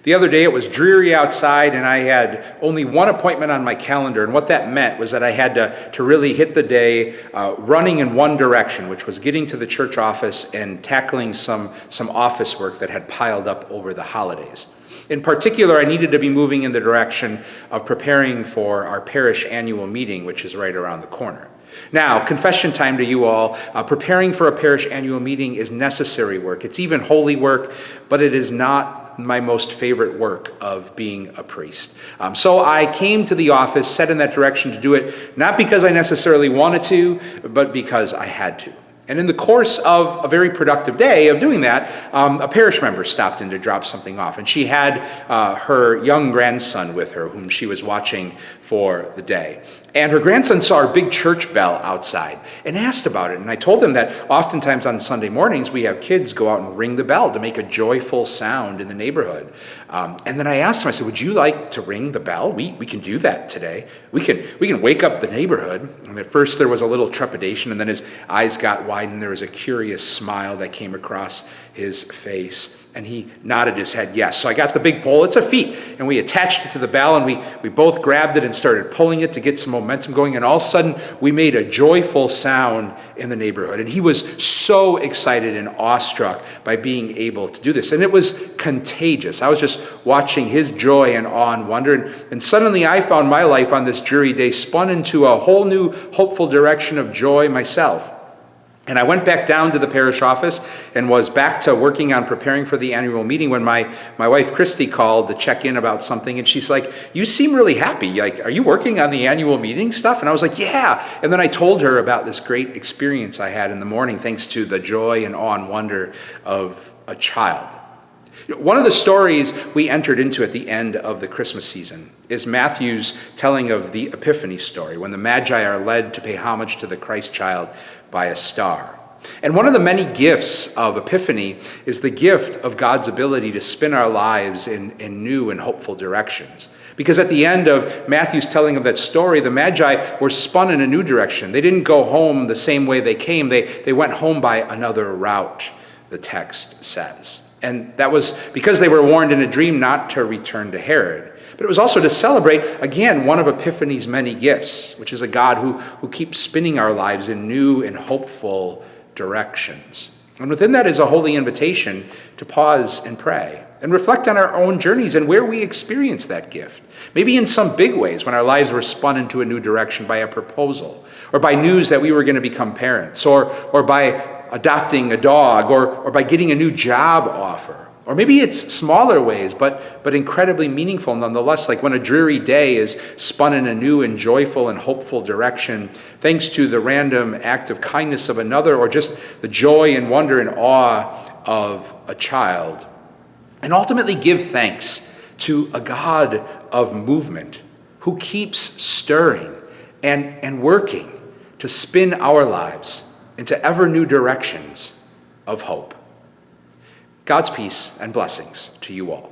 The other day it was dreary outside and I had only one appointment on my calendar, and what that meant was that I had to really hit the day running in one direction, which was getting to the church office and tackling some office work that had piled up over the holidays. In particular, I needed to be moving in the direction of preparing for our parish annual meeting, which is right around the corner. Now, confession time to you all. Preparing for a parish annual meeting is necessary work. It's even holy work, but it is not my most favorite work of being a priest. So I came to the office, set in that direction to do it, not because I necessarily wanted to, but because I had to. And in the course of a very productive day of doing that, a parish member stopped in to drop something off. And she had her young grandson with her, whom she was watching for the day. And her grandson saw our big church bell outside and asked about it. And I told him that oftentimes on Sunday mornings, we have kids go out and ring the bell to make a joyful sound in the neighborhood. And then I asked him, I said, would you like to ring the bell? We can do that today. We can wake up the neighborhood. And at first there was a little trepidation, and then his eyes got wide and there was a curious smile that came across his face. And he nodded his head yes. So I got the big pole. It's a feat. And we attached it to the bell, and we both grabbed it and started pulling it to get some momentum going. And all of a sudden, we made a joyful sound in the neighborhood. And he was so excited and awestruck by being able to do this. And it was contagious. I was just watching his joy and awe and wonder. And suddenly I found my life on this dreary day spun into a whole new hopeful direction of joy myself. And I went back down to the parish office and was back to working on preparing for the annual meeting when my wife, Christy, called to check in about something. And she's like, you seem really happy. Like, are you working on the annual meeting stuff? And I was like, yeah. And then I told her about this great experience I had in the morning thanks to the joy and awe and wonder of a child. One of the stories we entered into at the end of the Christmas season is Matthew's telling of the Epiphany story, when the Magi are led to pay homage to the Christ child by a star. And one of the many gifts of Epiphany is the gift of God's ability to spin our lives in new and hopeful directions. Because at the end of Matthew's telling of that story, the Magi were spun in a new direction. They didn't go home the same way they came. They went home by another route, the text says. And that was because they were warned in a dream not to return to Herod. But it was also to celebrate, again, one of Epiphany's many gifts, which is a God who keeps spinning our lives in new and hopeful directions. And within that is a holy invitation to pause and pray and reflect on our own journeys and where we experience that gift. Maybe in some big ways, when our lives were spun into a new direction by a proposal, or by news that we were going to become parents, or by adopting a dog, or by getting a new job offer. Or maybe it's smaller ways, but incredibly meaningful nonetheless, like when a dreary day is spun in a new and joyful and hopeful direction, thanks to the random act of kindness of another, or just the joy and wonder and awe of a child. And ultimately give thanks to a God of movement who keeps stirring and working to spin our lives into ever new directions of hope. God's peace and blessings to you all.